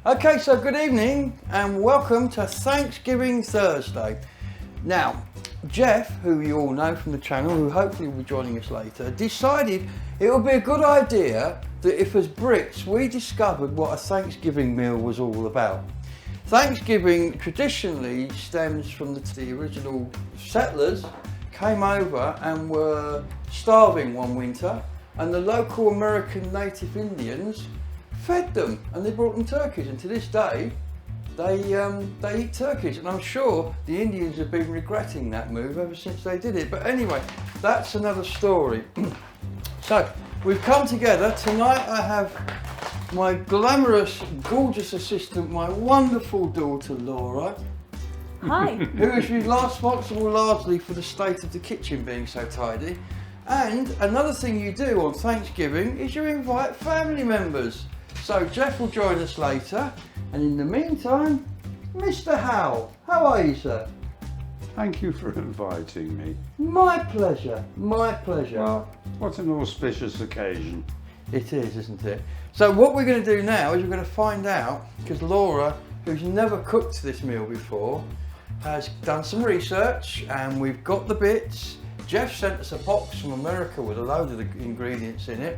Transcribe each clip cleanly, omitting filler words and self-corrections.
Okay, so good evening and welcome to Thanksgiving Thursday. Now, Jeff, who you all know from the channel, who hopefully will be joining us later, decided it would be a good idea that if as Brits we discovered what a Thanksgiving meal was all about. Thanksgiving traditionally stems from the original settlers came over and were starving one winter, and the local American native Indians fed them and they brought them turkeys, and to this day they eat turkeys, and I'm sure the Indians have been regretting that move ever since they did it. But anyway, that's another story. So we've come together tonight. I have my glamorous, gorgeous assistant, my wonderful daughter Laura. Hi. Who is responsible largely for the state of the kitchen being so tidy. And another thing you do on Thanksgiving is you invite family members. So Jeff will join us later, and in the meantime, Mr. Howell, how are you, sir? Thank you for inviting me. My pleasure, my pleasure. Well, what an auspicious occasion. It is, isn't it? So what we're going to do now is we're going to find out, because Laura, who's never cooked this meal before, has done some research and we've got the bits. Jeff sent us a box from America with a load of the ingredients in it.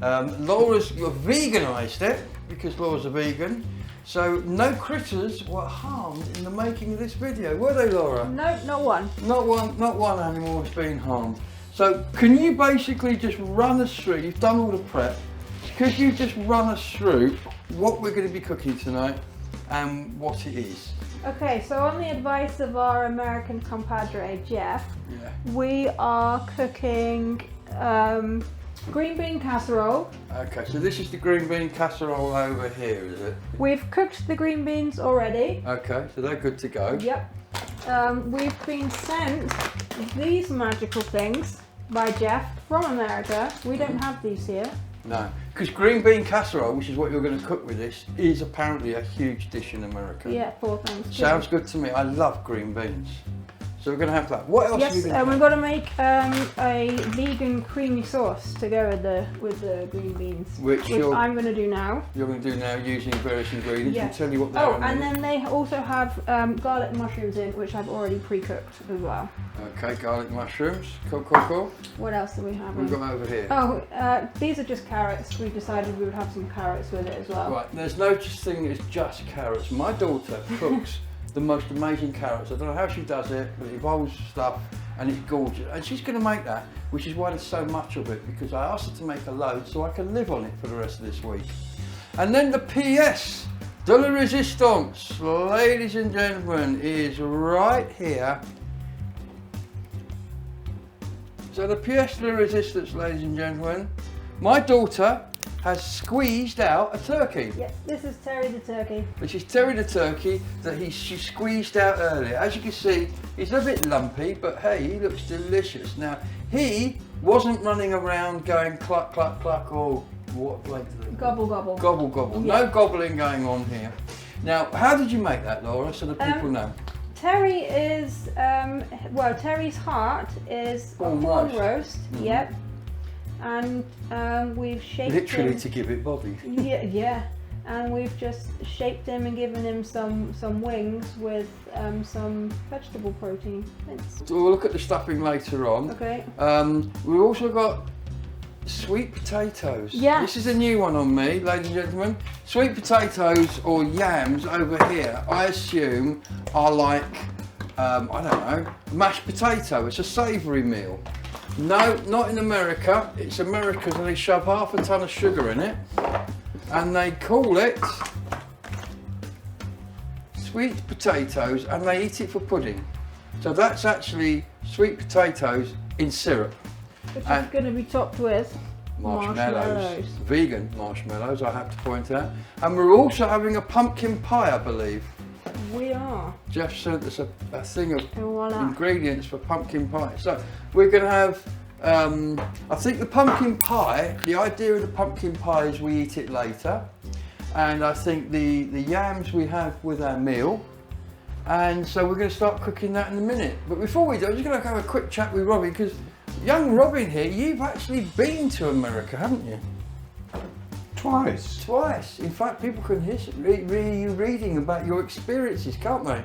Laura's veganised it because Laura's a vegan. So no critters were harmed in the making of this video, were they, Laura? No, not one. Not one animal has been harmed. So can you basically just run us through, you've done all the prep, could you just run us through what we're going to be cooking tonight and what it is? Okay, so on the advice of our American compadre, Jeff, we are cooking green bean casserole. Okay, so this is the green bean casserole over here, is it? We've cooked the green beans already. Okay, so they're good to go. Yep. We've been sent these magical things by Jeff from America. We don't have these here. No, because green bean casserole, which is what you're going to cook with this, is apparently a huge dish in America. Yeah, for Thanksgiving. Sounds good to me. I love green beans. So we're going to have that. What else are we Yes, going to we've got to make a vegan creamy sauce to go with the green beans, which I'm going to do now. You're going to do now using various ingredients. Yeah. And tell you what they are. Oh, and then they also have garlic mushrooms in, which I've already pre-cooked as well. Okay, garlic mushrooms. Cool, cool, cool. What else do we have? We've got over here. Oh, these are just carrots. We decided we would have some carrots with it as well. Right, there's no such thing as just carrots. My daughter cooks the most amazing carrots. I don't know how she does it, but it involves stuff and it's gorgeous. And she's going to make that, which is why there's so much of it, because I asked her to make a load so I can live on it for the rest of this week. And then the pièce de la résistance, ladies and gentlemen, is right here. So the pièce de la résistance, ladies and gentlemen, my daughter has squeezed out a turkey. Yes, this is Terry the turkey. Which is Terry the turkey that she squeezed out earlier. As you can see, he's a bit lumpy, but hey, he looks delicious. Now, he wasn't running around going cluck, cluck, cluck, or what like gobble, gobble. Gobble, gobble. Yeah. No gobbling going on here. Now, how did you make that, Laura, so that people know? Terry is, well, Terry's heart is a corn roast. Mm-hmm. Yep. And we've shaped literally him. To give it body. Yeah. And we've just shaped him and given him some wings with some vegetable protein. So we'll look at the stuffing later on. Okay. We've also got sweet potatoes. Yes. This is a new one on me, ladies and gentlemen. Sweet potatoes or yams over here, I assume, are like, I don't know, mashed potato. It's a savoury meal. No, not in America. It's America, and they shove half a ton of sugar in it, and they call it sweet potatoes, and they eat it for pudding. So that's actually sweet potatoes in syrup. Which is going to be topped with marshmallows. Vegan marshmallows, I have to point out. And we're also having a pumpkin pie, I believe. We are. Jeff sent us a thing of voila. Ingredients for pumpkin pie. So we're going to have, I think the pumpkin pie, the idea of the pumpkin pie is we eat it later. And I think the yams we have with our meal. And so we're going to start cooking that in a minute. But before we do, I'm just going to have a quick chat with Robin, because young Robin here, you've actually been to America, haven't you? Twice. Twice. In fact, people can hear you reading about your experiences, can't they?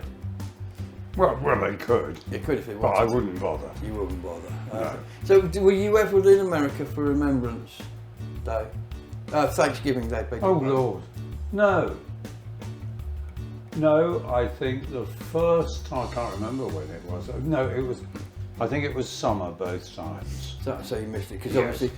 Well, they could. They could if it But was. I wouldn't bother. You wouldn't bother. No. So, were you ever in America for Remembrance Day? Thanksgiving Day, beg your Oh pardon. Lord, no. No, I think the first time, I can't remember when it was. No, it was, I think it was summer both times. So you missed it because Yes. obviously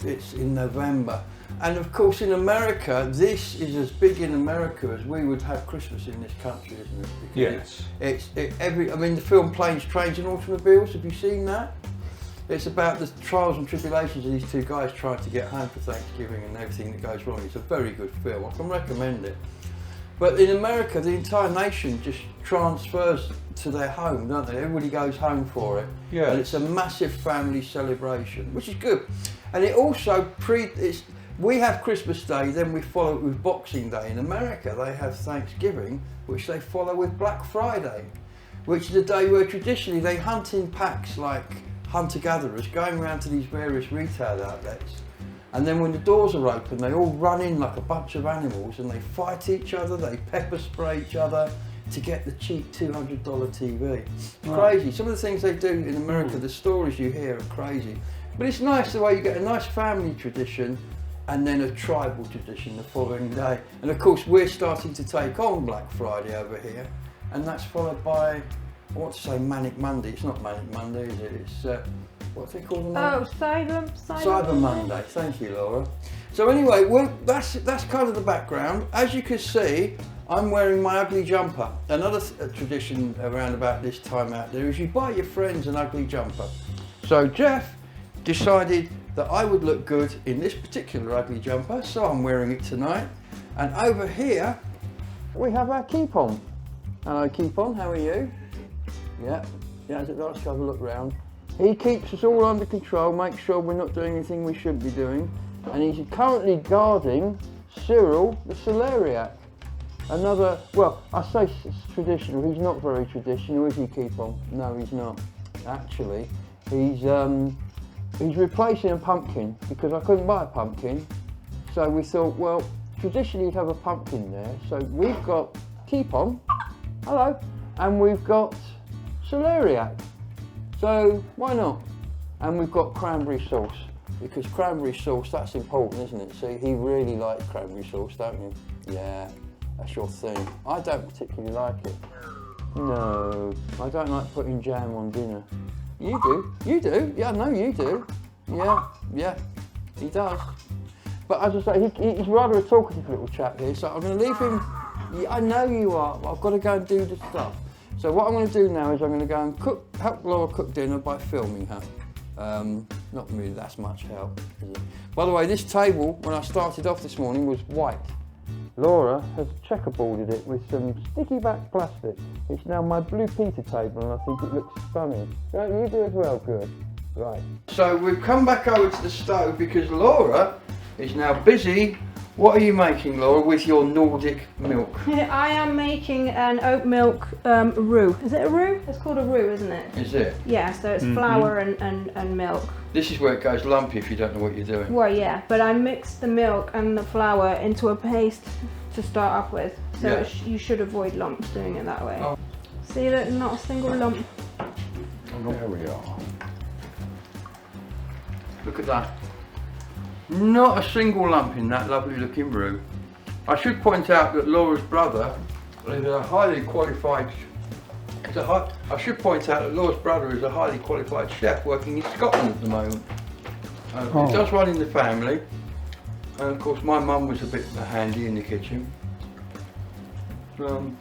it's in November, and of course in America this is as big in America as we would have Christmas in this country, isn't it? Because Yes. I mean the film Planes, Trains and Automobiles. Have you seen that? It's about the trials and tribulations of these two guys trying to get home for Thanksgiving and everything that goes wrong. It's a very good film. I can recommend it. But in America, the entire nation just transfers to their home, don't they? Everybody goes home for it. Yes. And it's a massive family celebration, which is good. And it also we have Christmas Day, then we follow it with Boxing Day. In America, they have Thanksgiving, which they follow with Black Friday, which is a day where traditionally they hunt in packs like hunter-gatherers, going around to these various retail outlets. And then when the doors are open, they all run in like a bunch of animals and they fight each other, they pepper spray each other to get the cheap $200 TV. It's crazy. Some of the things they do in America, the stories you hear are crazy. But it's nice the way you get a nice family tradition and then a tribal tradition the following day. And of course, we're starting to take on Black Friday over here, and that's followed by, I want to say Manic Monday. It's not Manic Monday, is it? It's, what's it called? Oh, Cyber Monday. Thank you, Laura. So anyway, that's kind of the background. As you can see, I'm wearing my ugly jumper. Another tradition around about this time out there is you buy your friends an ugly jumper. So Jeff decided that I would look good in this particular ugly jumper, so I'm wearing it tonight. And over here, we have our Keep On. Hello, Keep On, how are you? Yeah, is it nice to have a look round? He keeps us all under control, makes sure we're not doing anything we shouldn't be doing. And he's currently guarding Cyril the celeriac. Another, well, I say traditional, he's not very traditional, is he, Keep On? No, he's not. Actually, he's replacing a pumpkin because I couldn't buy a pumpkin. So we thought, well, traditionally you'd have a pumpkin there. So we've got Keep On, hello, and we've got celeriac. So why not? And we've got cranberry sauce, because cranberry sauce, that's important, isn't it? See, he really likes cranberry sauce, don't you? Yeah, that's your thing. I don't particularly like it. No, I don't like putting jam on dinner. You do? You do? Yeah, I know you do. Yeah, he does. But as I say, he's rather a talkative little chap here, so I'm going to leave him. Yeah, I know you are, but I've got to go and do the stuff. So what I'm going to do now is I'm going to go and help Laura cook dinner by filming her. Not really that's much help, is it? By the way, this table, when I started off this morning, was white. Laura has checkerboarded it with some sticky back plastic. It's now my Blue Peter table and I think it looks stunning. Don't you do as well? Good. Right. So we've come back over to the stove because Laura is now busy. What are you making, Laura, with your Nordic milk? I am making an oat milk roux. Is it a roux? It's called a roux, isn't it? Is it? Yeah, so it's flour and milk. This is where it goes lumpy if you don't know what you're doing. Well, yeah, but I mixed the milk and the flour into a paste to start off with. So Yeah. you should avoid lumps doing it that way. Oh. See that? Not a single lump. There we are. Look at that. Not a single lump in that lovely looking roux. I should point out that Laura's brother is a highly qualified I should point out that Laura's brother is a highly qualified chef working in Scotland at the moment. He does run in the family, and of course my mum was a bit handy in the kitchen. No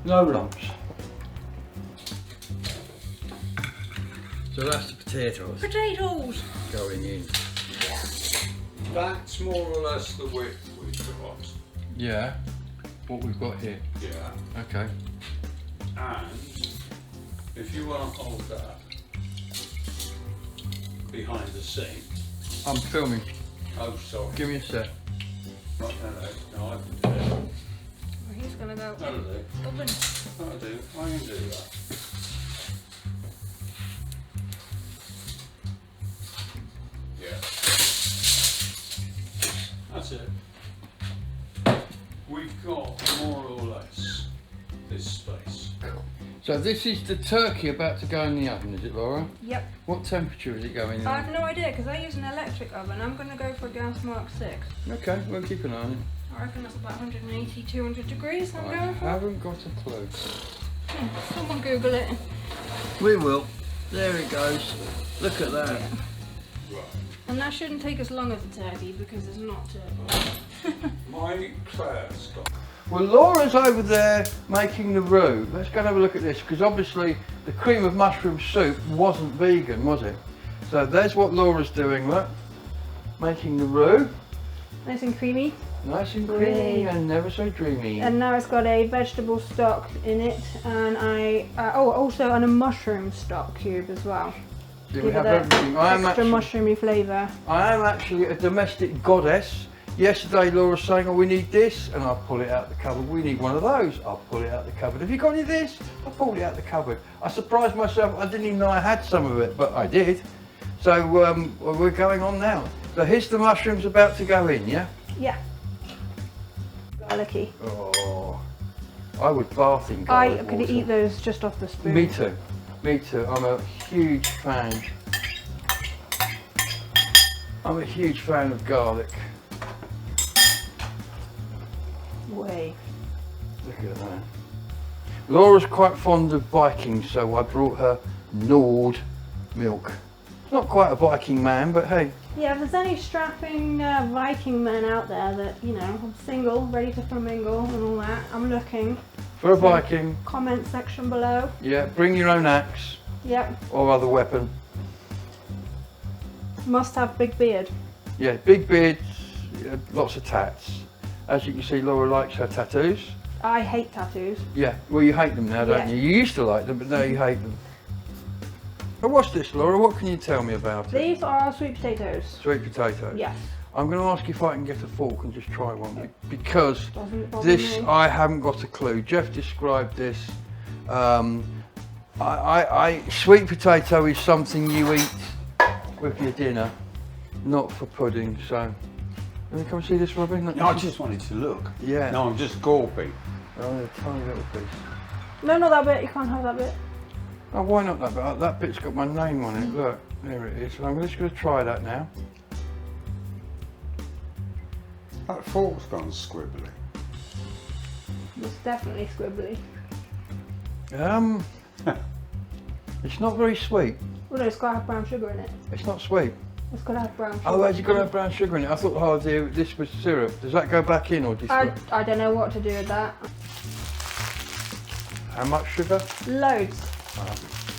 lumps. So that's the potatoes Potatoes! going in. That's more or less the width we've got. Yeah, what we've got here. Yeah. Okay. And if you want to hold that behind the sink. I'm filming. Oh, sorry. Give me a sec. No, I can do it. Well, he's gonna go That'll do. oven. That'll do. I can do that. Yeah. we've got more or less this space. So this is the turkey about to go in the oven, is it, Laura? Yep. What temperature is it going in? I have no idea because I use an electric oven. I'm going to go for a gas mark 6. Okay, we'll keep an eye on it. I reckon that's about 180, 200 degrees I'm I going for. haven't got a clue. Someone Google it. We will. There it goes. Look at that. Yeah. And that shouldn't take as long as the turkey because it's not turkey. My Claire's got. Well, Laura's over there making the roux. Let's go and have a look at this, because obviously the cream of mushroom soup wasn't vegan, was it? So there's what Laura's doing, look. Making the roux. Nice and creamy. Nice and creamy and never so dreamy. And now it's got a vegetable stock in it, and also a mushroom stock cube as well. Do we have everything? Extra mushroomy flavour. I am actually a domestic goddess. Yesterday Laura was saying, oh, we need this, and I'll pull it out the cupboard. We need one of those, I'll pull it out the cupboard. Have you got any of this? I'll pull it out the cupboard. I surprised myself, I didn't even know I had some of it, but I did. So we're going on now. So here's the mushrooms about to go in, yeah? Yeah. Garlicky. Oh, I would bath in garlic I could water. eat those just off the spoon. Me too, me too. I'm a huge fan. I'm a huge fan of garlic. Way. Look at that. Laura's quite fond of Vikings, so I brought her Nord milk. Not quite a Viking man, but hey. Yeah, if there's any strapping Viking men out there that, you know, I'm single, ready to commingle and all that, I'm looking. For a Viking. Comment section below. Yeah, bring your own axe. Yep. Or other weapon. Must have big beard. Yeah, big beards, lots of tats. As you can see, Laura likes her tattoos. I hate tattoos. Yeah, well you hate them now, don't Yeah. you? You used to like them, but now you hate them. But what's this, Laura? What can you tell me about it? These are sweet potatoes. Sweet potatoes. Yes. I'm going to ask if I can get a fork and just try one, because Doesn't bother this, me. I haven't got a clue. Jeff described this. Sweet potato is something you eat with your dinner, not for pudding. So, can you come see this, Robin? No, I just wanted to look. Yeah. No, I'm just gawping. Oh, a tiny little piece. No, not that bit. You can't have that bit. Oh, why not that bit? That bit's got my name on it. Look, there it is. I'm just going to try that now. That fork's gone squibbly. It's definitely squibbly. It's not very sweet. Well, no, it's got to have brown sugar in it. It's not sweet. It's got to have brown sugar. Oh, has it got to have brown sugar in it? I thought, oh dear, this was syrup. Does that go back in or do you I don't know what to do with that. How much sugar? Loads.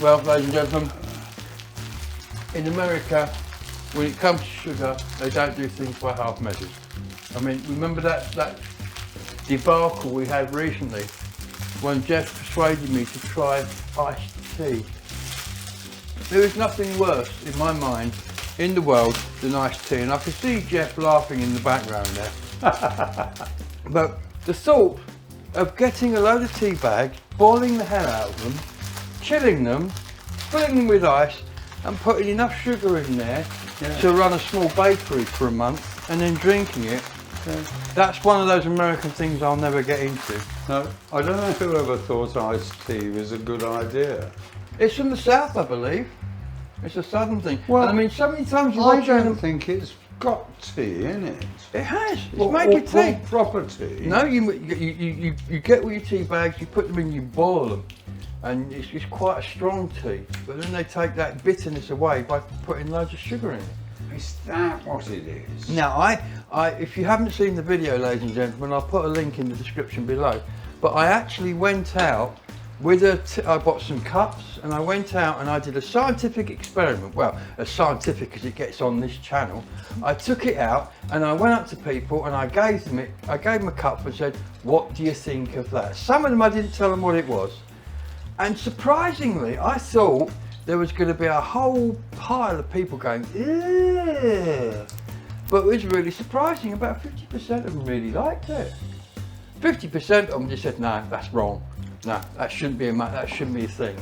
Well, ladies and gentlemen, in America, when it comes to sugar, they don't do things by half measures. I mean, remember that debacle we had recently when Jeff persuaded me to try iced tea. There is nothing worse, in my mind, in the world than iced tea, and I could see Jeff laughing in the background there. But the thought of getting a load of tea bags, boiling the hell out of them, chilling them, filling them with ice, and putting enough sugar in there to run a small bakery for a month, and then drinking it. That's one of those American things I'll never get into. No, I don't know who ever thought iced tea was a good idea. It's from the south, I believe. It's a southern thing. Well, and I mean, so many times you I wait don't think it's got tea in it. It has. It's Or made with tea. Proper tea. No, you get all your tea bags, you put them in, you boil them, and it's quite a strong tea. But then they take that bitterness away by putting loads of sugar in it. Is that what it is? Now, if you haven't seen the video, ladies and gentlemen, I'll put a link in the description below. But I actually went out with I bought some cups, and I went out and I did a scientific experiment. Well, as scientific as it gets on this channel. I took it out and I went up to people and I gave them a cup and said, "What do you think of that?" Some of them I didn't tell them what it was, and surprisingly, I thought there was going to be a whole pile of people going, "Ew." But it was really surprising. About 50% of them really liked it. 50% of them just said, "No, that's wrong. No, that shouldn't be a thing."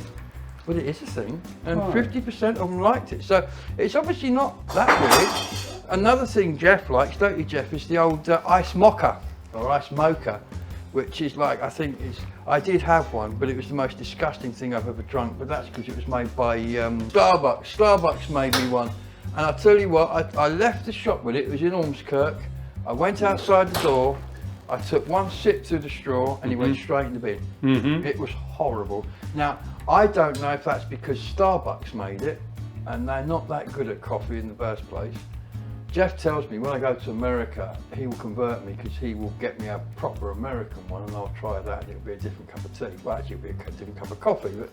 But it is a thing, and 50% of them liked it. So it's obviously not that weird. Another thing Jeff likes, don't you, Jeff, is the old ice mocha. or ice mocha, which is like, I think it's, I did have one, but it was the most disgusting thing I've ever drunk, but that's because it was made by Starbucks. Starbucks made me one. And I'll tell you what, I left the shop with it. It was in Ormskirk. I went outside the door, I took one sip through the straw, and it went straight in the bin. It was horrible. Now, I don't know if that's because Starbucks made it, and they're not that good at coffee in the first place. Jeff tells me when I go to America, he will convert me because he will get me a proper American one, and I'll try that, and it'll be a different cup of tea. Well, actually, it'll be a different cup of coffee, but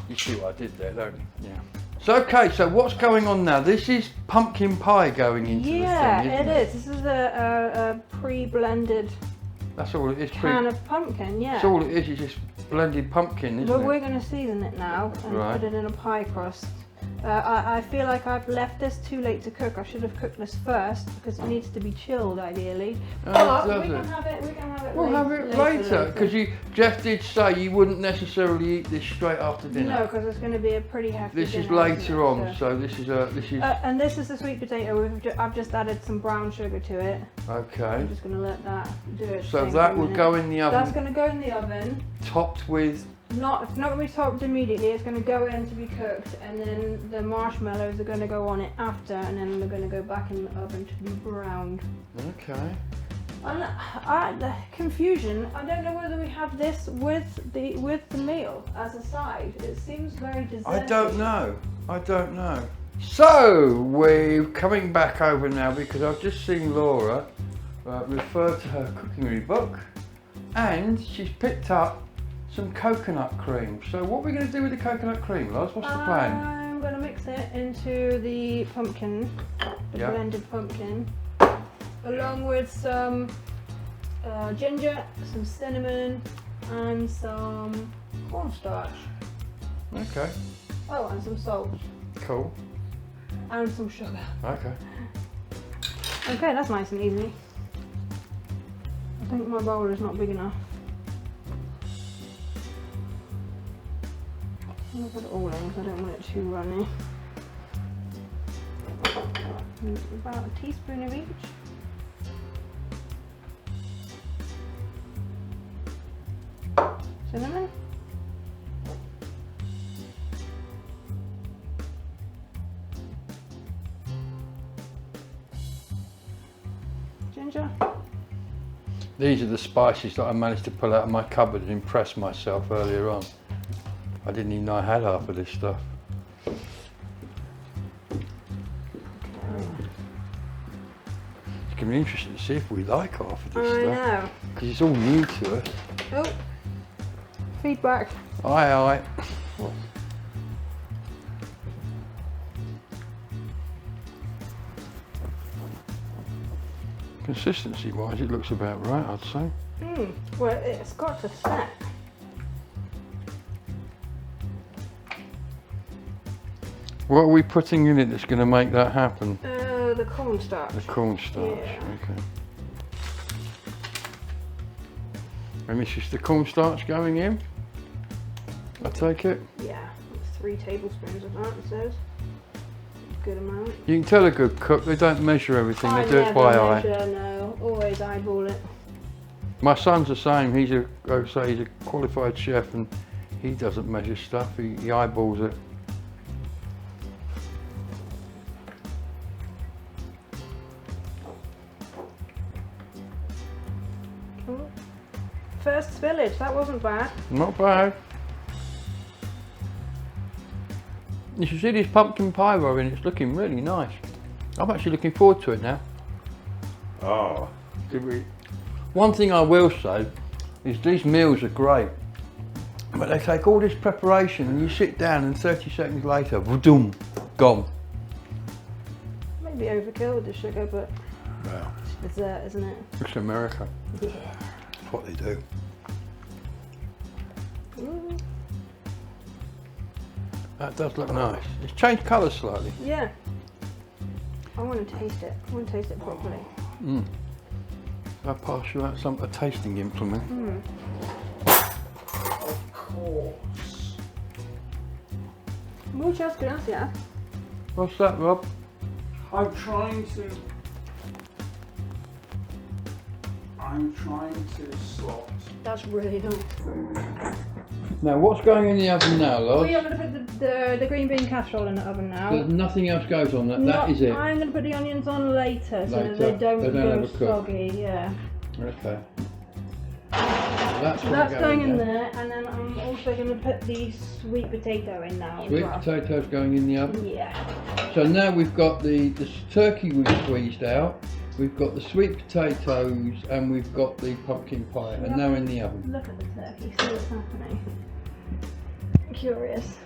you see what I did there, don't you? Yeah. So, okay, so what's going on now? This is pumpkin pie going into the thing, isn't it? It is. This is a pre-blended That's all it is. can of pumpkin, yeah. That's all it is just blended pumpkin, isn't But it? we're going to season it now and Right. put it in a pie crust. I feel like I've left this too late to cook. I should have cooked this first because it needs to be chilled ideally. But we can have it. We'll have it later because Jeff did say you wouldn't necessarily eat this straight after dinner. No, because it's going to be a pretty hefty This is dinner, later isn't it? on, so this is and this is the sweet potato. I've just added some brown sugar to it. okay. I'm just going to let that do its So thing that for a will minute. go in the oven. That's going to go in the oven. Topped with. It's not going to be topped immediately. It's going to go in to be cooked, and then the marshmallows are going to go on it after, and then they're going to go back in the oven to be browned. Okay. And the confusion. I don't know whether we have this with the meal as a side. It seems very deserted. I don't know. So we're coming back over now because I've just seen Laura refer to her cookery book, and she's picked up some coconut cream. So what are we going to do with the coconut cream, Loz? What's the plan? I'm going to mix it into the pumpkin, the Yeah. blended pumpkin, along with some ginger, some cinnamon, and some cornstarch. Okay. Oh, and some salt, Cool. and some sugar. Okay. Okay, that's nice and easy. I think my bowl is not big enough. I'm going to put it all in because I don't want it too runny. About a teaspoon of each. Cinnamon. Ginger. These are the spices that I managed to pull out of my cupboard and impress myself earlier on. I didn't even know I had half of this stuff. It's going to be interesting to see if we like half of this I stuff. know. Because it's all new to us. Oh, feedback. Aye. Consistency wise, it looks about right, I'd say. Well, it's got to set. What are we putting in it that's going to make that happen? The cornstarch. The cornstarch, Yeah. okay. And this is the cornstarch going in? I take it? Yeah, it's 3 tablespoons of that, it says. Good amount. You can tell a good cook, they don't measure everything, I they do it never by eye. measure, no. Always eyeball it. My son's the same, he's a qualified chef and he doesn't measure stuff, he eyeballs it. Ooh. First spillage, that wasn't bad. Not bad. You should see this pumpkin pie we're in, it's looking really nice. I'm actually looking forward to it now. Oh, One thing I will say is these meals are great, but they take all this preparation and you sit down and 30 seconds later, voodoo, gone. Maybe overkill with the sugar, but Wow. it's dessert, isn't it? It's America. Yeah. That's what they do. Mm. That does look nice. It's changed colour slightly. Yeah. I want to taste it. I want to taste it properly. I'll pass you out a tasting implement. of course. Muchas gracias. What's that, Rob? I'm trying to I'm trying to slot. That's really nice. Now, what's going in the oven now, Lodge? We are going to put the green bean casserole in the oven now. There's nothing else goes on that. That is it. I'm going to put the onions on later so that Later. they don't go overcook. soggy. Yeah. Okay. So that's going in there, and then I'm also going to put the sweet potato in now. Sweet as well. potatoes going in the oven. Yeah. So now we've got the turkey we've squeezed out. We've got the sweet potatoes and we've got the pumpkin pie, and now in the oven. Look at the turkey, see what's happening. Curious.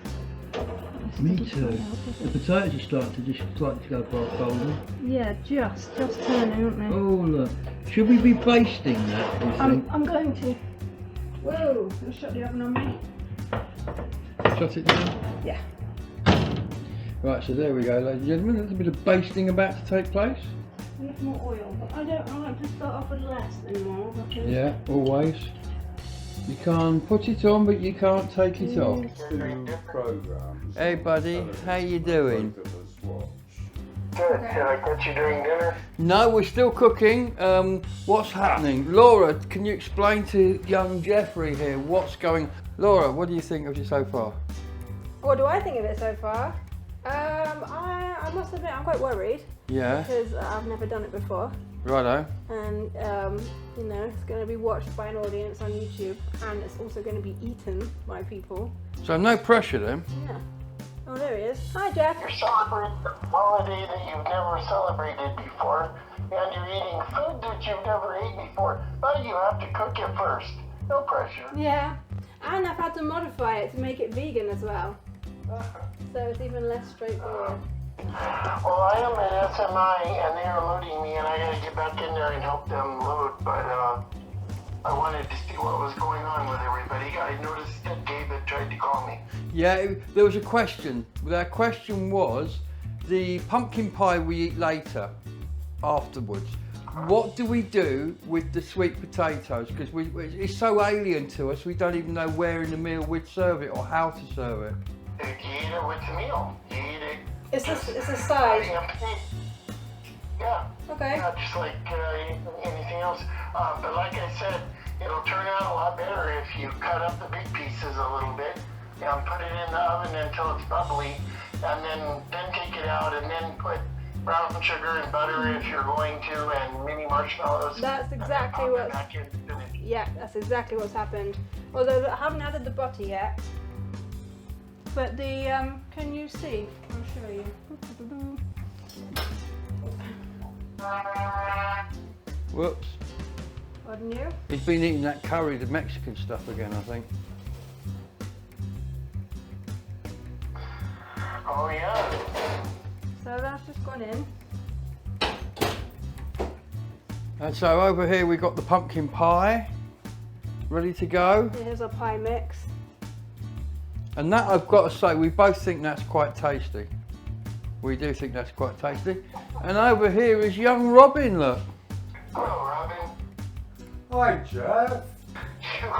Me too. The potatoes are starting to just slightly to go golden. Yeah, just turning, aren't they? Oh look. Should we be basting that, do you think? I'm going to. Whoa, you shut the oven on me. Shut it down? Yeah. Right, so there we go, ladies and gentlemen. A little bit of basting about to take place. We have more oil, but I like to start off with less than more. Because Yeah, always. You can put it on, but you can't take it off. Two programs. Hey buddy, how you doing? Both of us watch. Good. Did I catch you doing dinner? No, we're still cooking. What's happening? Laura, can you explain to young Jeffrey here what's going... Laura, what do you think of it so far? What do I think of it so far? I must admit I'm quite worried Yeah, because I've never done it before, righto. and you know, it's going to be watched by an audience on YouTube, and it's also going to be eaten by people. So no pressure then. Yeah. Oh, there he is. Hi, Jeff. You're celebrating a holiday that you've never celebrated before, and you're eating food that you've never eaten before, but you have to cook it first. No pressure. Yeah, and I've had to modify it to make it vegan as well, so it's even less straightforward. Well, I am at SMI, and they are loading me, and I gotta get back in there and help them load, but I wanted to see what was going on with everybody. I noticed that David tried to call me. Yeah, there was a question. That question was, the pumpkin pie we eat later, afterwards. What do we do with the sweet potatoes? Because it's so alien to us, we don't even know where in the meal we'd serve it or how to serve it. You eat it with the meal. You eat it. It's a side. Yeah. Okay. Yeah, just like anything else. But like I said, it'll turn out a lot better if you cut up the big pieces a little bit and put it in the oven until it's bubbly, and then take it out and then put brown sugar and butter if you're going to, and mini marshmallows. That's exactly what. Yeah, that's exactly what's happened. Although I haven't added the butter yet. But the can you see? I'll show you. Whoops. Pardon you? He's been eating that curry, the Mexican stuff again, I think. Oh yeah. So that's just gone in. And so over here we've got the pumpkin pie, ready to go. Here's our pie mix. And that, I've got to say, we both think that's quite tasty. We do think that's quite tasty. And over here is young Robin, look. Hello, Robin. Hi, Jeff. You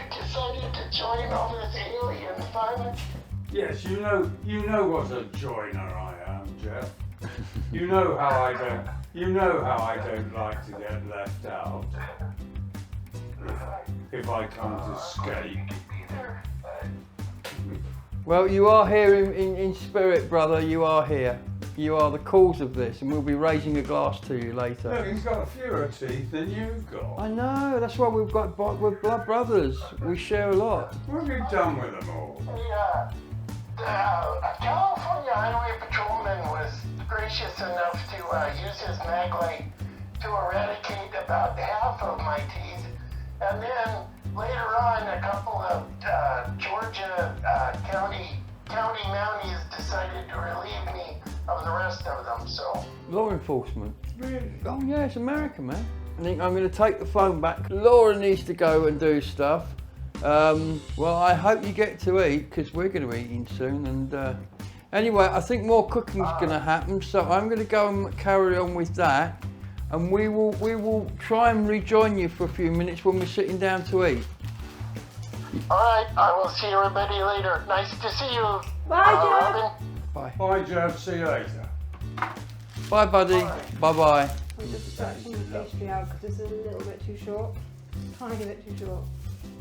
decided to join all this alien fun? Yes, you know what a joiner I am, Jeff. You know how I don't like to get left out. If I can't escape. Well, you are here in spirit, brother. You are here. You are the cause of this, and we'll be raising a glass to you later. Look, he's got fewer teeth than you've got. I know, that's why we're blood brothers. We share a lot. What have you done with them all? A California Highway Patrolman was gracious enough to use his mag light to eradicate about half of my teeth, and then later on a couple of Georgia county mounties decided to relieve me of the rest of them. So Law enforcement. Really? Oh yeah, it's America, man. I think I'm going to take the phone back. Laura needs to go and do stuff. Well, I hope you get to eat, because we're going to be eating soon. And anyway, I think more cooking's going to happen, so I'm going to go and carry on with that. And we will try and rejoin you for a few minutes when we're sitting down to eat. all right, I will see everybody later. Nice to see you. Bye, Jeff. Robin. Bye. Bye, Jeff. See you later. Bye, buddy. Bye-bye. I'm just stretching the pastry out because it's a little bit too short. Tiny bit too short.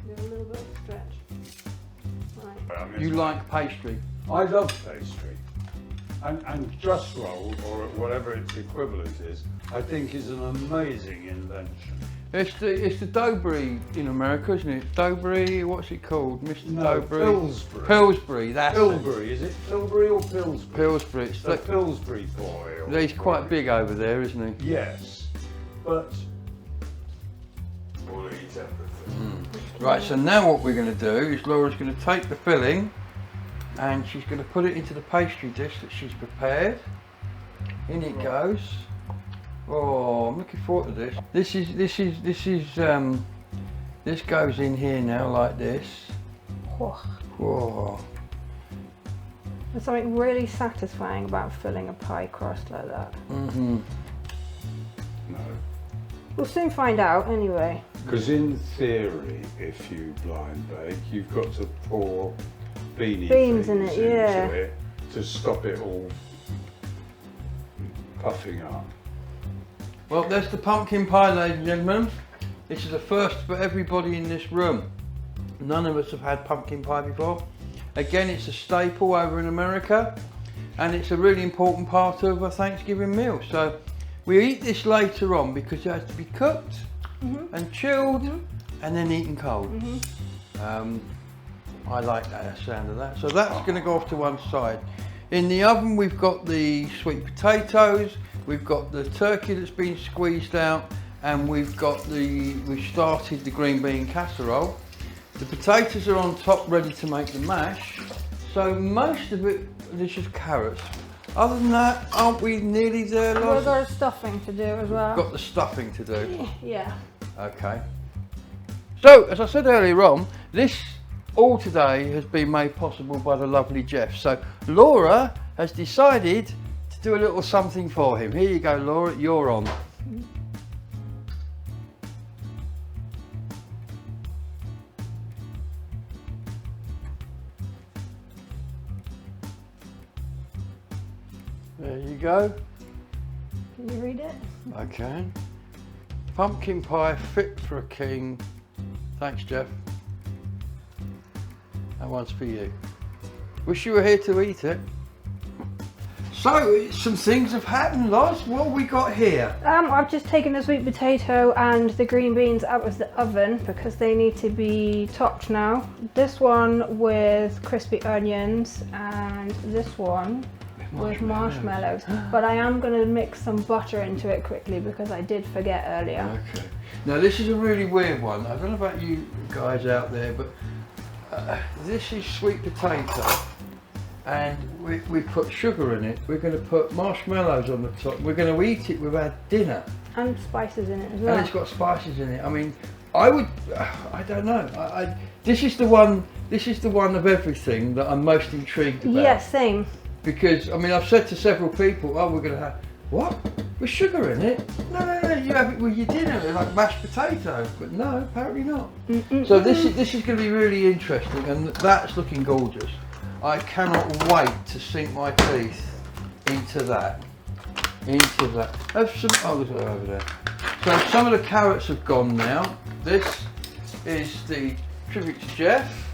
Do a little bit of stretch. Right. You like pastry? I love pastry. And just roll, or whatever its equivalent is, I think is an amazing invention. It's the Doughbury in America, isn't it? Doughbury, what's it called? Mr. No, Doughbury? Pillsbury. Pillsbury, that's Pillsbury, is it Pillsbury or Pillsbury? Pillsbury. It's The Pillsbury boy. He's quite big over there, isn't he? Yes, but we'll eat everything. Right, so now what we're going to do is Laura's going to take the filling and she's going to put it into the pastry dish that she's prepared. In it goes. Oh, I'm looking forward to this. This goes in here now like this. Whoa. There's something really satisfying about filling a pie crust like that. Mm-hmm. No. We'll soon find out anyway. Because in theory, if you blind bake, you've got to pour beans in it, yeah. into it to stop it all puffing up. Well, there's the pumpkin pie, ladies and gentlemen. This is a first for everybody in this room. None of us have had pumpkin pie before. Again, it's a staple over in America, and it's a really important part of a Thanksgiving meal. So we eat this later on because it has to be cooked and chilled and then eaten cold. I like that sound of that. So that's going to go off to one side. In the oven, we've got the sweet potatoes, we've got the turkey that's been squeezed out, and we've started the green bean casserole. The potatoes are on top, ready to make the mash. So most of it is just carrots. Other than that, aren't we nearly there, Loz? We've got stuffing to do as well. Got the stuffing to do. Yeah. Okay. So, as I said earlier on, this all today has been made possible by the lovely Jeff. So, Laura has decided to do a little something for him. Here you go, Laura, you're on. There you go. Can you read it? I can. Pumpkin pie fit for a king. Thanks, Jeff. That one's for you. Wish you were here to eat it. So, some things have happened, Loz. What have we got here? I've just taken the sweet potato and the green beans out of the oven because they need to be topped now. This one with crispy onions and this one with marshmallows. But I am going to mix some butter into it quickly because I did forget earlier. Okay. Now this is a really weird one. I don't know about you guys out there, but this is sweet potato. And we put sugar in it. We're going to put marshmallows on the top. We're going to eat it with our dinner. And spices in it as well. And it's got spices in it. I mean, I don't know. This is the one of everything that I'm most intrigued about. Yeah, same. Because, I mean, I've said to several people, oh, we're going to have, what? With sugar in it? No, you have it with your dinner, like mashed potato. But no, apparently not. So this is going to be really interesting, and that's looking gorgeous. I cannot wait to sink my teeth into that. Have some others over there. So some of the carrots have gone now. This is the tribute to Jeff,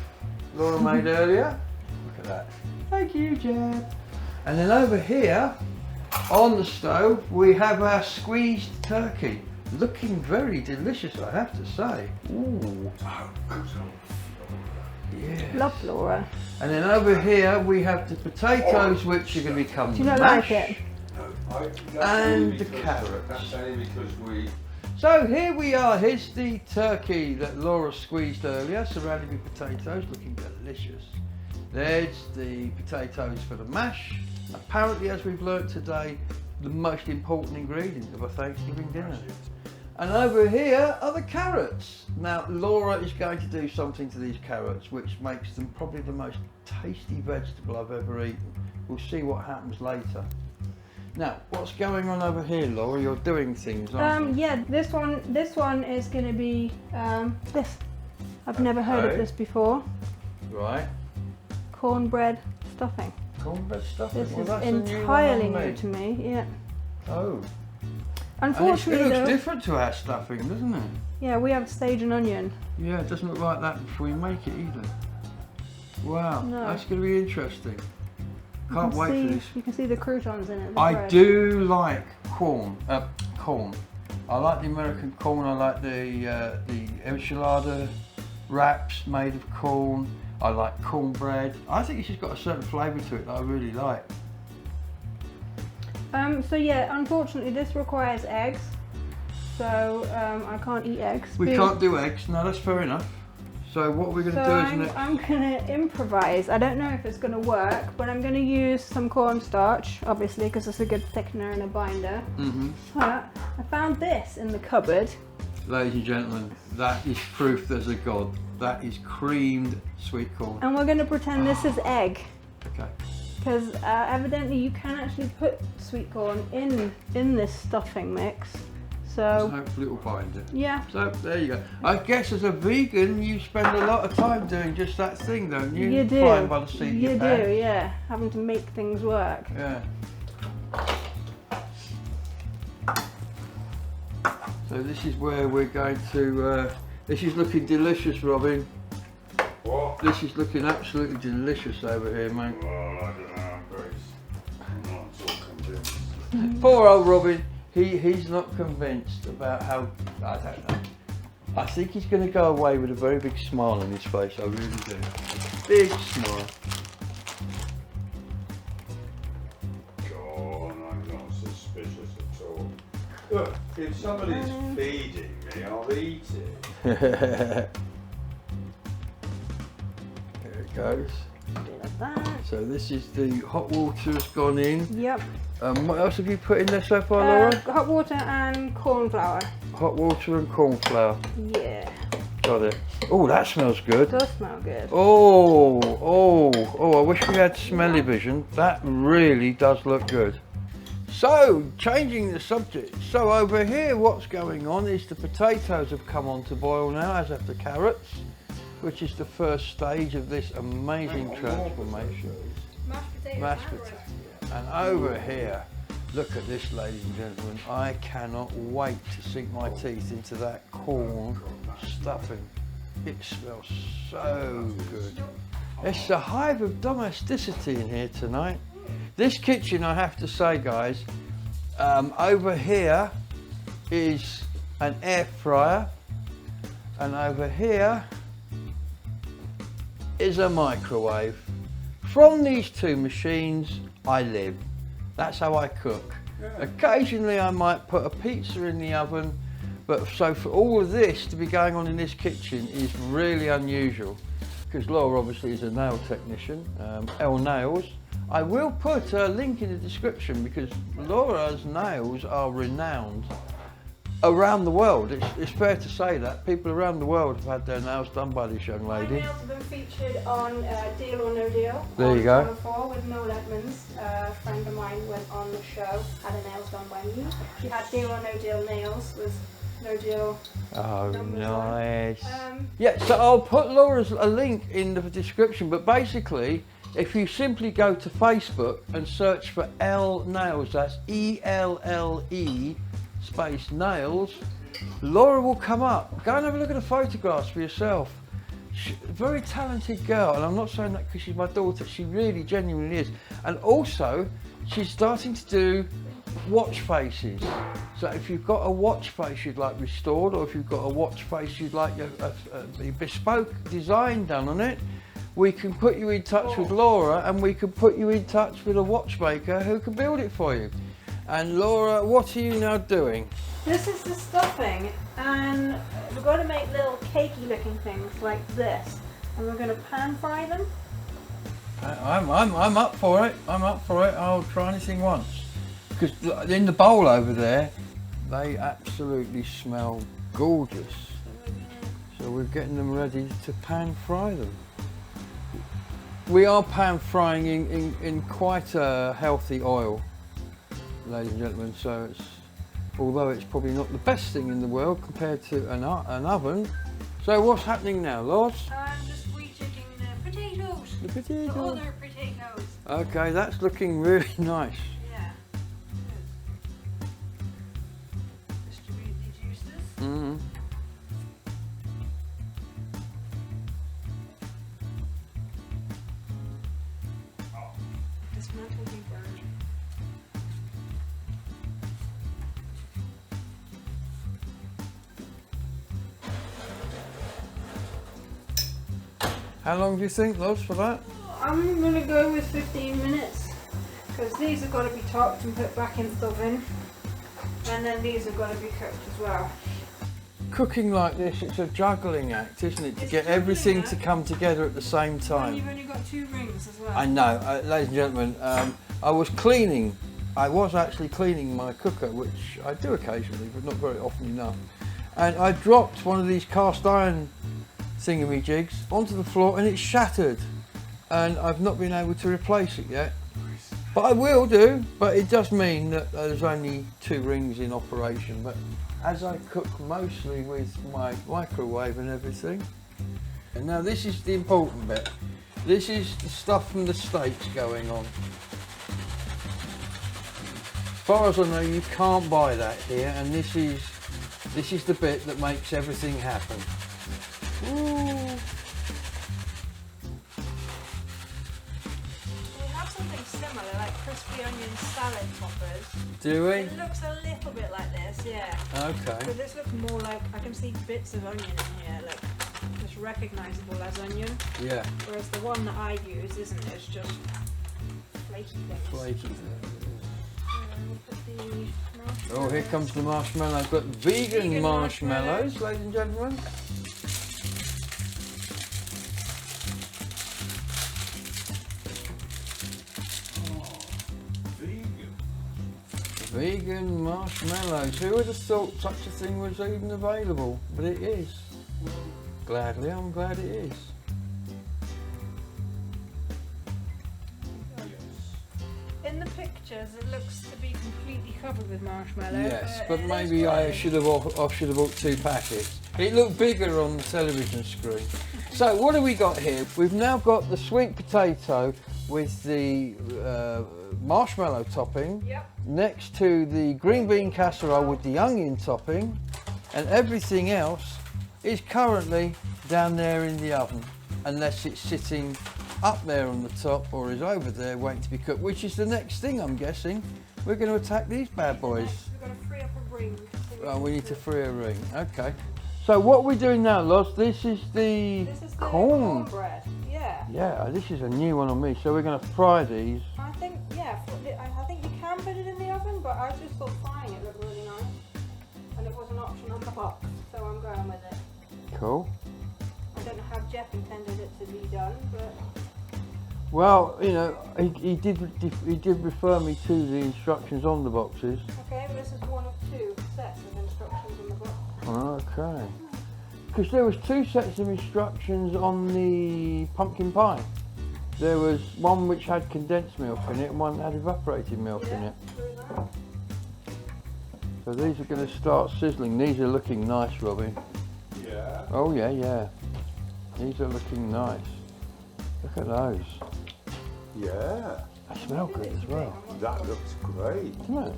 Laura made earlier. Look at that. Thank you, Jeff. And then over here, on the stove, we have our squeezed turkey. Looking very delicious, I have to say. Ooh. Yeah. Love Laura. And then over here we have the potatoes, which are going to become Do you not mash, like it? and the carrots. That's only because we... So here we are. Here's the turkey that Laura squeezed earlier, surrounded with potatoes, looking delicious. There's the potatoes for the mash. Apparently, as we've learnt today, the most important ingredient of a Thanksgiving dinner. And over here are the carrots. Now, Laura is going to do something to these carrots which makes them probably the most tasty vegetable I've ever eaten. We'll see what happens later. Now, what's going on over here, Laura? You're doing things, aren't you? Yeah, this one is going to be this. I've never heard of this before. Right. Cornbread stuffing. Cornbread stuffing? This Well, is that's a new one entirely on new me. to me, yeah. Oh. Unfortunately, it looks though, different to our stuffing, doesn't it? yeah, we have sage and onion. Yeah, it doesn't look like that before you make it either. Wow, No. that's going to be interesting. You Can't can wait see, for this. You can see the croutons in it. the I bread. do like corn. Corn. I like the American corn. I like the enchilada wraps made of corn. I like cornbread. I think it's just got a certain flavour to it that I really like. So yeah, unfortunately this requires eggs. So I can't eat eggs. We But- can't do eggs. No, that's fair enough. So what we're going to So do is next. I'm gonna improvise. I don't know if it's gonna work, but I'm gonna use some cornstarch, obviously, because it's a good thickener and a binder. But I found this in the cupboard. Ladies and gentlemen, that is proof there's a God. That is creamed sweet corn. And we're gonna pretend this is egg. Okay. Because evidently you can actually put sweet corn in this stuffing mix. So Hopefully it'll bind it. yeah. So there you go. I guess as a vegan, you spend a lot of time doing just that thing, don't you? You do. Flying by the seat of You your do, pants. yeah. Having to make things work. Yeah. So this is where we're going to. This is looking delicious, Robin. What? This is looking absolutely delicious over here, mate. Well, I don't know, Grace. I'm not so convinced. Poor old Robin. He's not convinced about how. I don't know. I think he's going to go away with a very big smile on his face. I really do. Big smile. God, I'm not suspicious at all. Look, if somebody's feeding me, I'll eat it. There it goes. Bit of that. So this is the hot water has gone in. Yep. What else have you put in there so far, Laura? Hot water and corn flour. Hot water and corn flour. Yeah. Got it. Oh, that smells good. Does smell good. Oh, I wish we had smelly vision. That really does look good. So, changing the subject. So over here, what's going on is the potatoes have come on to boil now, as have the carrots, which is the first stage of this amazing transformation. Mashed potatoes. And over here, look at this, ladies and gentlemen. I cannot wait to sink my teeth into that corn stuffing. It smells so good. It's a hive of domesticity in here tonight. This kitchen, I have to say, guys, over here is an air fryer, and over here is a microwave. From these two machines, I live. That's how I cook. Occasionally I might put a pizza in the oven, but so for all of this to be going on in this kitchen is really unusual, because Laura obviously is a nail technician, Elle Nails. I will put a link in the description because Laura's nails are renowned around the world. It's fair to say that people around the world have had their nails done by this young My lady. nails have been featured on Deal or No Deal. There you go. On Channel 4 with Noel Edmonds. A friend of mine went on the show, had her nails done by me. She had Deal or No Deal nails with No Deal. Oh, nice. Um, Yeah, so I'll put Laura's a link in the description, but basically, if you simply go to Facebook and search for Elle Nails, that's E-L-L-E space nails, Laura will come up. Go and have a look at the photographs for yourself. Very talented girl, and I'm not saying that because she's my daughter, she really genuinely is. And also, she's starting to do watch faces. So if you've got a watch face you'd like restored, or if you've got a watch face you'd like a bespoke design done on it, we can put you in touch with Laura, and we can put you in touch with a watchmaker who can build it for you. And Laura, what are you now doing? This is the stuffing, and we're going to make little cakey looking things like this, and we're going to pan fry them. I'm up for it. I'm up for it. I'll try anything once. Because in the bowl over there, they absolutely smell gorgeous. So we're getting them ready to pan fry them. We are pan frying in quite a healthy oil, ladies and gentlemen. So it's, although it's probably not the best thing in the world compared to an oven. So what's happening now, Lords? I'm just rechecking the potatoes. The potatoes. The other potatoes. Okay, that's looking really nice. Yeah. How long do you think, Loz, for that? I'm going to go with 15 minutes because these have got to be topped and put back in the oven, and then these have got to be cooked as well. Cooking like this, it's a juggling act, isn't it? To It's get juggling everything act. to come together at the same And time. you've only got 2 rings as well. I know, ladies and gentlemen, I was actually cleaning my cooker, which I do occasionally, but not very often enough. And I dropped one of these cast iron thingy-jigs onto the floor and it shattered. And I've not been able to replace it yet. But I will do, but it does mean that there's only 2 rings in operation. But as I cook mostly with my microwave and everything. And now this is the important bit. This is the stuff from the steaks going on. As far as I know, you can't buy that here, and this is the bit that makes everything happen. Ooh. We have something similar, like crispy onion salad toppers. Do we? It looks a little bit like this, yeah. Okay. But this looks more like, I can see bits of onion in here, like just recognisable as onion. Yeah. Whereas the one that I use isn't, it's just flaky things. Flaky. We'll put the Oh, here comes the marshmallow. I've got vegan Vegan marshmallows, ladies and gentlemen. Vegan marshmallows. Who would have thought such a thing was even available? But it is. Gladly, I'm glad it is. In the pictures, it looks to be completely covered with marshmallow. Yes, but it is maybe I quite- should have bought 2 packets. It looked bigger on the television screen. So what have we got here? We've now got the sweet potato with the marshmallow topping. Yep. Next to the green bean casserole with the onion topping, and everything else is currently down there in the oven, unless it's sitting up there on the top or is over there waiting to be cooked, which is the next thing, I'm guessing. We're going to attack these bad boys. Next, we've got to free up a ring. So Oh, we need to free a ring. Okay. So what we're doing now, Loz, this is the This is the corn. cornbread. Yeah. Yeah, this is a new one on me. So we're going to fry these. I think, yeah, I think you can put it in the oven, but I just thought frying it looked really nice. And it was an option on the box, so I'm going with it. Cool. I don't know how Jeff intended it to be done, but Well, you know, he did refer me to the instructions on the boxes. okay, well, this is one of 2 sets of instructions in the box. Okay. Because there was 2 sets of instructions on the pumpkin pie. There was one which had condensed milk in it and one that had evaporated milk in Yeah, it. through that. So these are going to start sizzling. These are looking nice, Robbie. Yeah. Oh yeah, yeah. These are looking nice. Look at those. Yeah. They smell good as well. That looks great. Isn't it?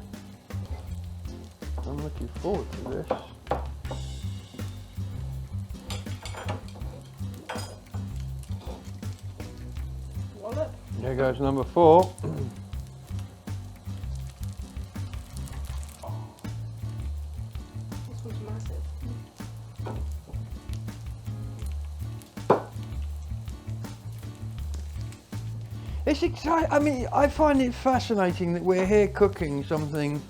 I'm looking forward to this. Wallop. There goes number 4. This one's massive. It's exciting. I mean, I find it fascinating that we're here cooking something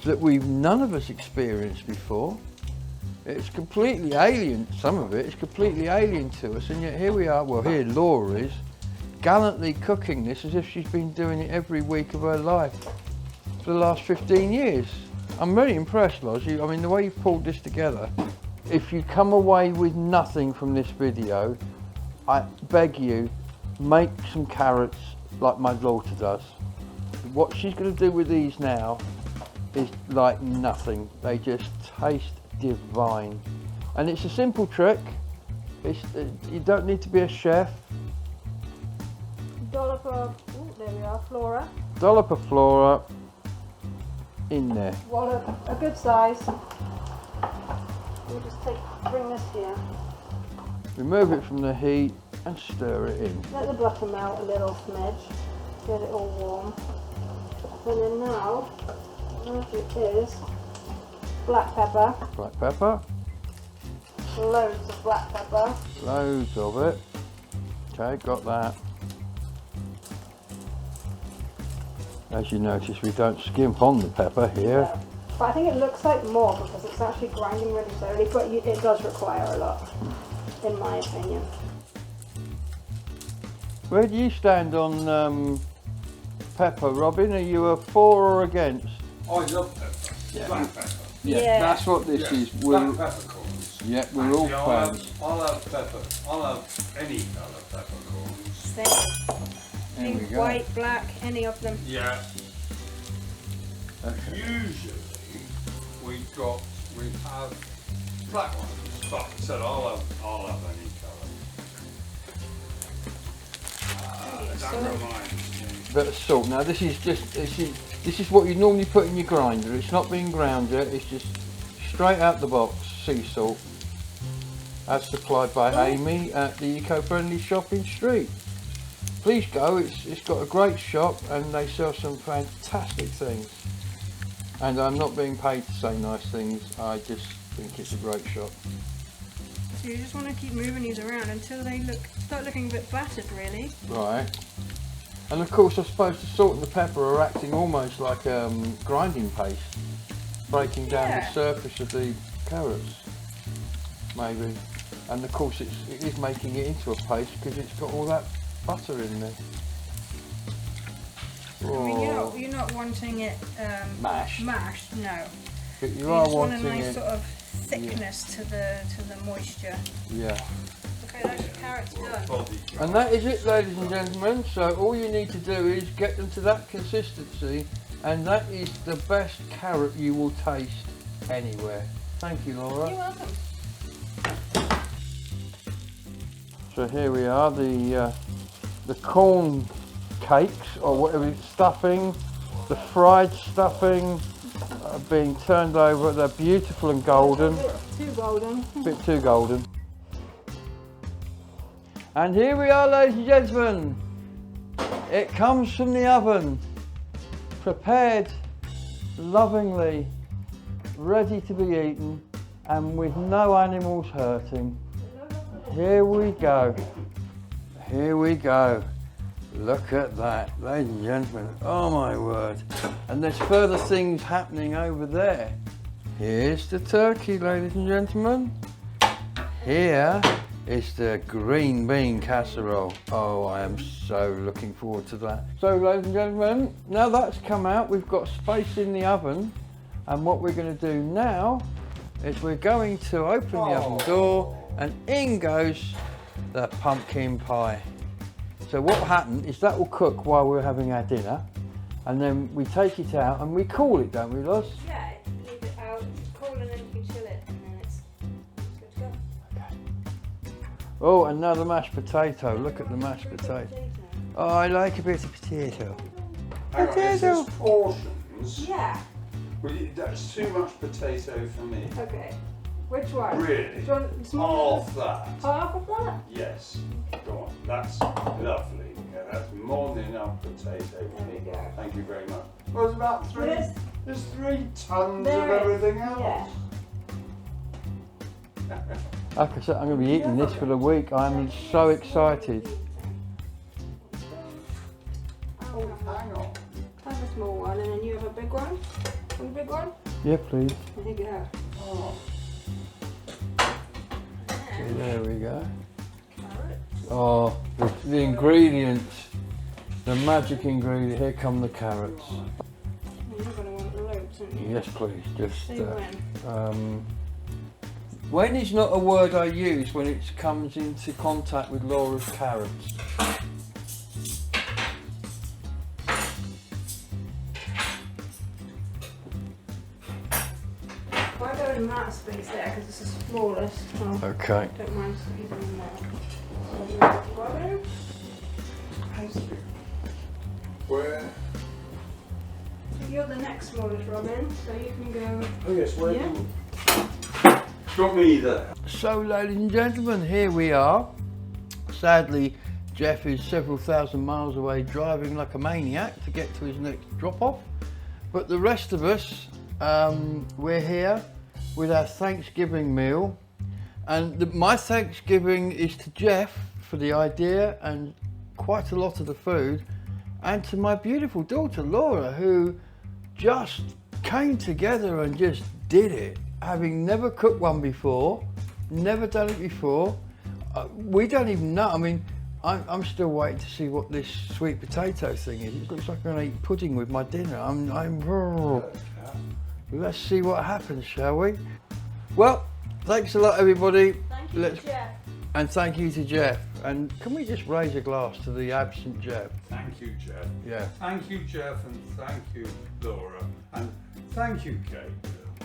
that none of us experienced before. It's completely alien, some of it is completely alien to us, and yet here we are, well here Laura is, gallantly cooking this as if she's been doing it every week of her life for the last 15 years. I'm really impressed, Loz. I mean, the way you've pulled this together, if you come away with nothing from this video, I beg you, make some carrots like my daughter does. What she's going to do with these now is like nothing. They just taste divine. And it's a simple trick. You don't need to be a chef. Dollop of, ooh, there we are, flora. Dollop of flora in there. Wallop, a good size. We'll just bring this here. Remove it from the heat and stir it in. Let the butter melt a little smidge. Get it all warm. And then now, it is black pepper. Black pepper. Loads of black pepper. Loads of it. Okay, got that. As you notice, we don't skimp on the pepper here. Yeah. But I think it looks like more because it's actually grinding really slowly, but it does require a lot, in my opinion. Where do you stand on pepper, Robin? Are you a for or against? I love pepper. Yeah. Black pepper. Yeah. That's what this Yeah, is. black peppercorns. Yeah, we're all Actually, fans. I'll have pepper. I'll have any colour peppercorns. Same. There we Pink, go. white, black, any of them. Yeah. Okay. Usually we have black ones, but I said I'll have any colour. That reminds me. Bit of salt. Now this is what you normally put in your grinder. It's not being ground yet. It's just straight out the box. Sea salt, as supplied by Amy at the eco-friendly shopping street. Please go. It's got a great shop and they sell some fantastic things. And I'm not being paid to say nice things. I just think it's a great shop. So you just want to keep moving these around until they start looking a bit battered, really. Right. And of course, I suppose the salt and the pepper are acting almost like grinding paste, breaking down the surface of the carrots, maybe. And of course, it is making it into a paste because it's got all that butter in there. I mean, you're not wanting it Mashed. Mashed, no. But you You are just want a wanting nice it. sort of thickness to the moisture. Yeah. Okay, that's your carrots done. Body And that is it, ladies and gentlemen. So all you need to do is get them to that consistency, and that is the best carrot you will taste anywhere. Thank you, Laura. You're welcome. So here we are, the corn cakes or whatever it's stuffing, the fried stuffing being turned over. They're beautiful and golden. Too golden. A bit too golden. And here we are, ladies and gentlemen. It comes from the oven, prepared lovingly, ready to be eaten, and with no animals hurting. Here we go. Here we go. Look at that, ladies and gentlemen. Oh my word. And there's further things happening over there. Here's the turkey, ladies and gentlemen. Here is the green bean casserole. Oh, I am so looking forward to that. So, ladies and gentlemen, now that's come out, we've got space in the oven. And what we're going to do now is we're going to open the oven door, and in goes the pumpkin pie. So what will happen is that will cook while we're having our dinner, and then we take it out and we cool it, don't we, Loz? Yeah, leave it out, it's cool, and then you can chill it, and then it's good to go. Okay. Oh, another mashed potato. Look at the mashed potato. Oh, I like a bit of potato. Hang on, is this portions? Yeah. Well, that's too much potato for me. Okay. Which one? Really? Do you want small? Half that. Half of that? Yes. Go on. That's lovely. Yeah, that's more than enough potato for There me. we go. Thank you very much. Well, there's about three. There's 3 tons of There is, everything else. Yeah. Like I said, I'm going to be eating this for the week. I'm so excited. Oh, hang on. Have a small one, and then you have a big one. Want a big one? Yeah, please. There you go. Oh. Okay, there we go. Carrots. Oh, the ingredients. The magic ingredient. Here come the carrots. You're going to want loads, aren't you? Yes, please. Just. Say when. When is not a word I use when it comes into contact with Laura's carrots. If I go in that space there, because it's the smallest, well, Okay. don't mind squeezing in there. Where? You're the next smallest, Robin, so you can go. Oh yes, where Yeah. do you... Got me there. So, ladies and gentlemen, here we are. Sadly, Jeff is several thousand miles away driving like a maniac to get to his next drop-off. But the rest of us, we're here with our Thanksgiving meal. And my Thanksgiving is to Jeff for the idea and quite a lot of the food, and to my beautiful daughter Laura, who just came together and just did it, having never cooked one before, never done it before. We don't even know. I mean, I'm still waiting to see what this sweet potato thing is. It looks like I'm going to eat pudding with my dinner. Let's see what happens, shall we? Well, thanks a lot, everybody. Thank you, Jeff. And thank you to Jeff. And can we just raise a glass to the absent Jeff? Thank you, Jeff. Yeah. Thank you, Jeff, and thank you, Laura. And thank you, Kate.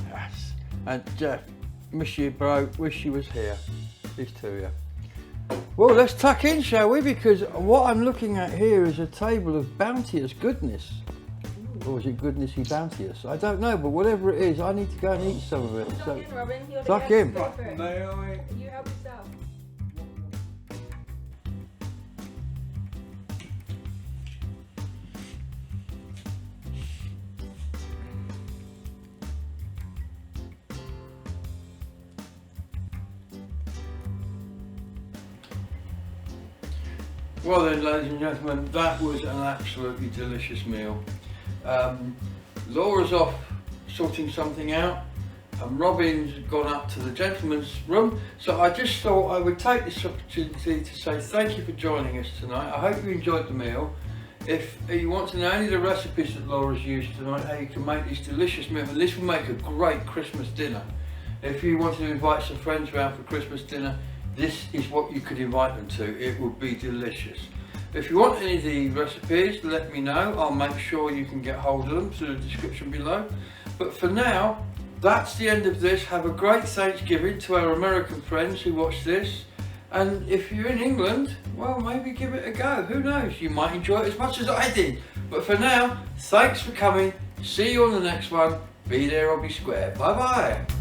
Yes. And Jeff, miss you, bro. Wish you was here. These two of you. Well, let's tuck in, shall we? Because what I'm looking at here is a table of bounteous goodness. Or is it goodnessy bounteous? I don't know, but whatever it is, I need to go and eat some of it. Tuck in, Robin. You're the Tuck guest. in. Go for it. May I? You help yourself. Well then, ladies and gentlemen, that was an absolutely delicious meal. Laura's off sorting something out, and Robin's gone up to the gentleman's room. So I just thought I would take this opportunity to say thank you for joining us tonight. I hope you enjoyed the meal. If you want to know any of the recipes that Laura's used tonight, how you can make this delicious meal, and this will make a great Christmas dinner. If you want to invite some friends around for Christmas dinner, this is what you could invite them to. It would be delicious. If you want any of the recipes, let me know. I'll make sure you can get hold of them through the description below. But for now, that's the end of this. Have a great Thanksgiving to our American friends who watch this. And if you're in England, well, maybe give it a go. Who knows? You might enjoy it as much as I did. But for now, thanks for coming. See you on the next one. Be there or be square. Bye bye.